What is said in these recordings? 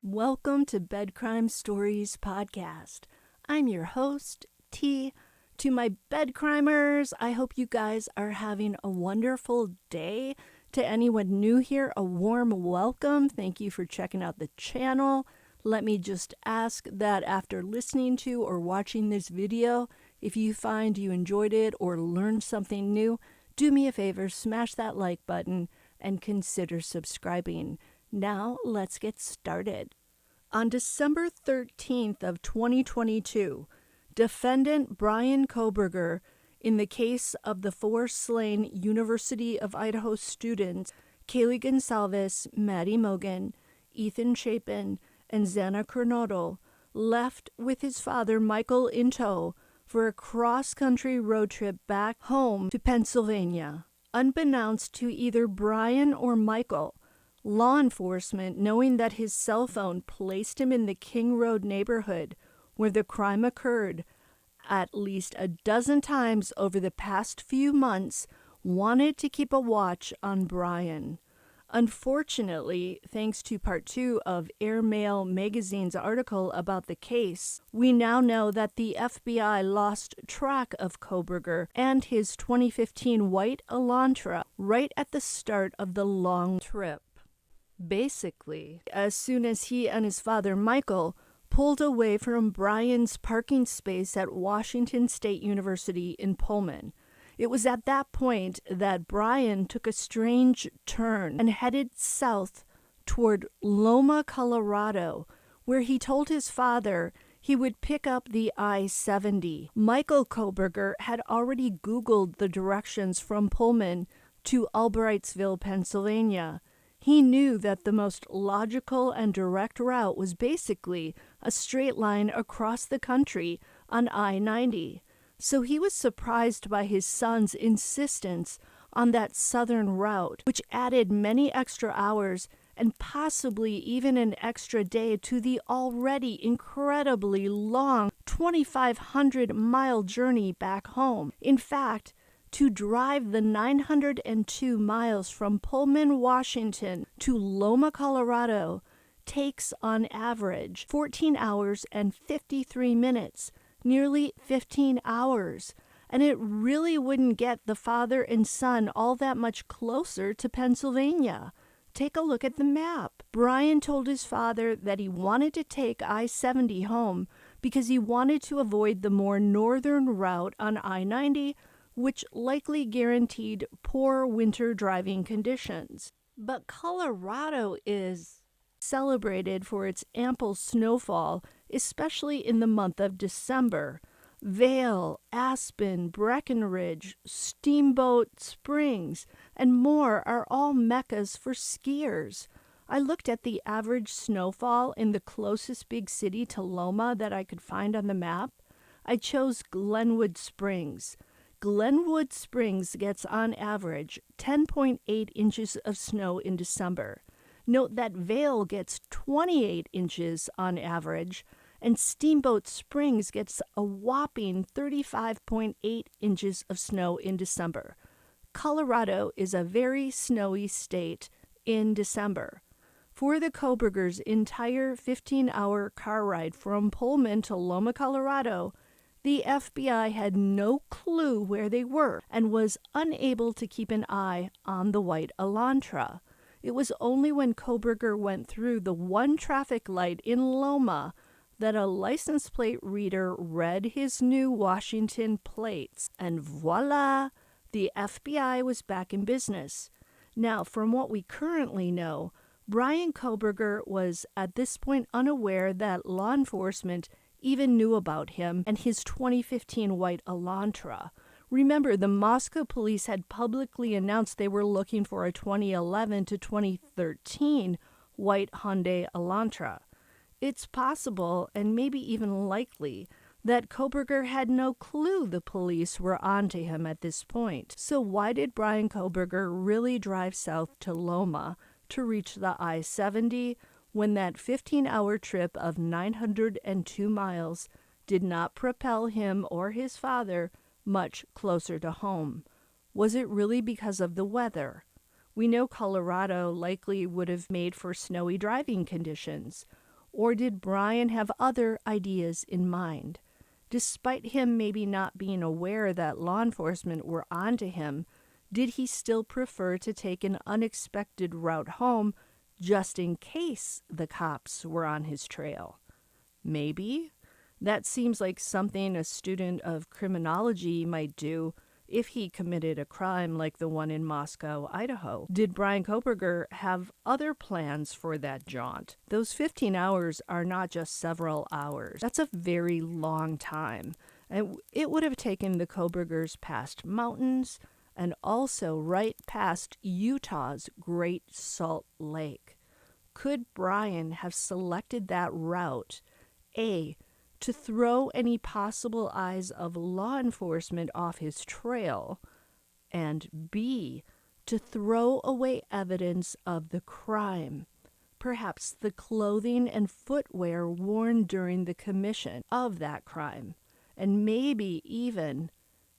Welcome to Bed Crime Stories Podcast. I'm your host, T. To my bed crimers, I hope you guys are having a wonderful day. To anyone new here, a warm welcome. Thank you for checking out the channel. Let me just ask that after listening to or watching this video, if you find you enjoyed it or learned something new, do me a favor, smash that like button and consider subscribing. Now, let's get started. On December 13th of 2022, defendant Bryan Kohberger, in the case of the 4 slain University of Idaho students, Kaylee Gonsalves, Maddie Mogan, Ethan Chapin, and Xana Coronado, left with his father Michael in tow for a cross-country road trip back home to Pennsylvania. Unbeknownst to either Bryan or Michael, law enforcement, knowing that his cell phone placed him in the King Road neighborhood where the crime occurred at least a dozen times over the past few months, wanted to keep a watch on Bryan. Unfortunately, thanks to part 2 of Airmail magazine's article about the case, we now know that the FBI lost track of Kohberger and his 2015 white Elantra right at the start of the long trip. Basically, as soon as he and his father Michael pulled away from Bryan's parking space at Washington State University in Pullman, it was at that point that Bryan took a strange turn and headed south toward Loma, Colorado, where he told his father he would pick up the I-70. Michael Kohberger had already Googled the directions from Pullman to Albrightsville, Pennsylvania. He knew that the most logical and direct route was basically a straight line across the country on I-90. So he was surprised by his son's insistence on that southern route, which added many extra hours and possibly even an extra day to the already incredibly long 2,500-mile journey back home. In fact, to drive the 902 miles from Pullman, Washington to Loma, Colorado takes on average 14 hours and 53 minutes, nearly 15 hours. And it really wouldn't get the father and son all that much closer to Pennsylvania. Take a look at the map. Bryan told his father that he wanted to take I-70 home because he wanted to avoid the more northern route on I-90, which likely guaranteed poor winter driving conditions. But Colorado is celebrated for its ample snowfall, especially in the month of December. Vail, Aspen, Breckenridge, Steamboat Springs, and more are all meccas for skiers. I looked at the average snowfall in the closest big city to Loma that I could find on the map. I chose Glenwood Springs. Glenwood Springs gets on average 10.8 inches of snow in December. Note that Vail gets 28 inches on average, and Steamboat Springs gets a whopping 35.8 inches of snow in December. Colorado is a very snowy state in December. For the Kohbergers' entire 15-hour car ride from Pullman to Loma, Colorado, the FBI had no clue where they were and was unable to keep an eye on the white Elantra. It was only when Kohberger went through the one traffic light in Loma that a license plate reader read his new Washington plates, and voila, the FBI was back in business. Now, from what we currently know, Bryan Kohberger was at this point unaware that law enforcement even knew about him and his 2015 white Elantra. Remember, the Moscow police had publicly announced they were looking for a 2011 to 2013 white Hyundai Elantra. It's possible, and maybe even likely, that Kohberger had no clue the police were onto him at this point. So why did Bryan Kohberger really drive south to Loma to reach the I-70 when that 15-hour trip of 902 miles did not propel him or his father much closer to home? Was it really because of the weather? We know Colorado likely would have made for snowy driving conditions. Or did Bryan have other ideas in mind? Despite him maybe not being aware that law enforcement were onto him, did he still prefer to take an unexpected route home just in case the cops were on his trail? Maybe. That seems like something a student of criminology might do if he committed a crime like the one in Moscow, Idaho. Did Bryan Kohberger have other plans for that jaunt? Those 15 hours are not just several hours. That's a very long time. And it would have taken the Kohbergers past mountains and also right past Utah's Great Salt Lake. Could Bryan have selected that route, A, to throw any possible eyes of law enforcement off his trail, and B, to throw away evidence of the crime, perhaps the clothing and footwear worn during the commission of that crime, and maybe even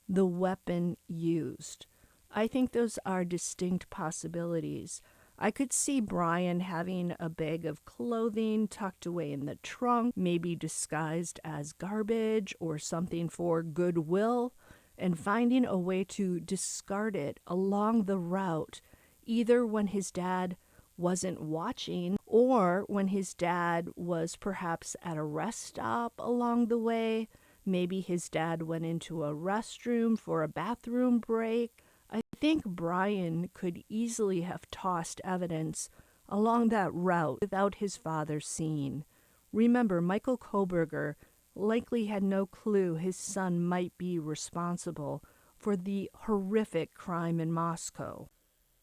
the weapon used? I think those are distinct possibilities. I could see Bryan having a bag of clothing tucked away in the trunk, maybe disguised as garbage or something for goodwill, and finding a way to discard it along the route, either when his dad wasn't watching or when his dad was perhaps at a rest stop along the way. Maybe his dad went into a restroom for a bathroom break. I think Bryan could easily have tossed evidence along that route without his father seeing. Remember, Michael Kohberger likely had no clue his son might be responsible for the horrific crime in Moscow.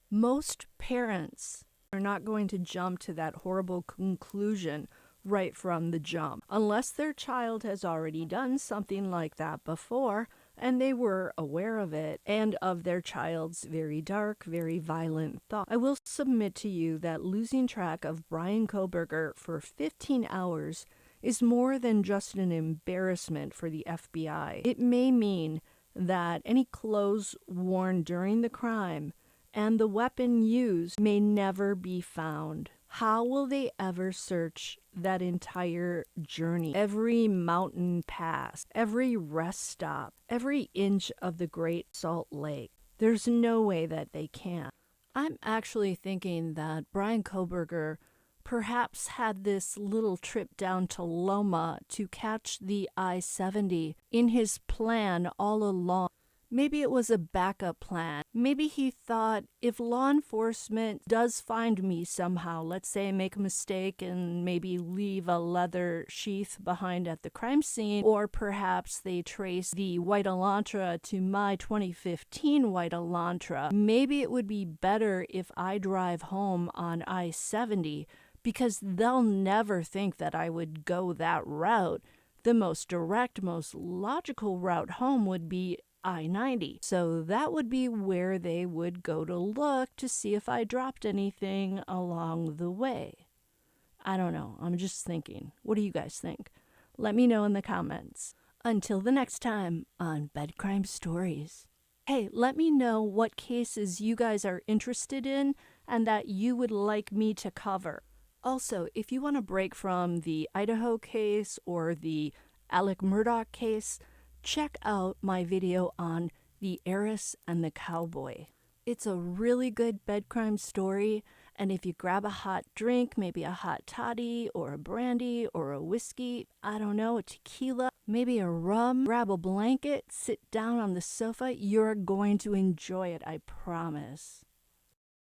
Most parents are not going to jump to that horrible conclusion right from the jump, unless their child has already done something like that before and they were aware of it and of their child's very dark, very violent thoughts. I will submit to you that losing track of Bryan Kohberger for 15 hours is more than just an embarrassment for the FBI. It may mean that any clothes worn during the crime and the weapon used may never be found. How will they ever search that entire journey? Every mountain pass, every rest stop, every inch of the Great Salt Lake. There's no way that they can. I'm actually thinking that Bryan Kohberger perhaps had this little trip down to Loma to catch the I-70 in his plan all along. Maybe it was a backup plan. Maybe he thought, if law enforcement does find me somehow, let's say I make a mistake and maybe leave a leather sheath behind at the crime scene, or perhaps they trace the white Elantra to my 2015 white Elantra, maybe it would be better if I drive home on I-70 because they'll never think that I would go that route. The most direct, most logical route home would be I-90. So that would be where they would go to look to see if I dropped anything along the way. I don't know. I'm just thinking. What do you guys think? Let me know in the comments. Until the next time on Bed Crime Stories. Hey, let me know what cases you guys are interested in and that you would like me to cover. Also, if you want a break from the Idaho case or the Alec Murdaugh case, check out my video on The Heiress and the Cowboy. It's a really good bed crime story, and if you grab a hot drink, maybe a hot toddy or a brandy or a whiskey, I don't know, a tequila, maybe a rum, grab a blanket, sit down on the sofa, you're going to enjoy it, I promise.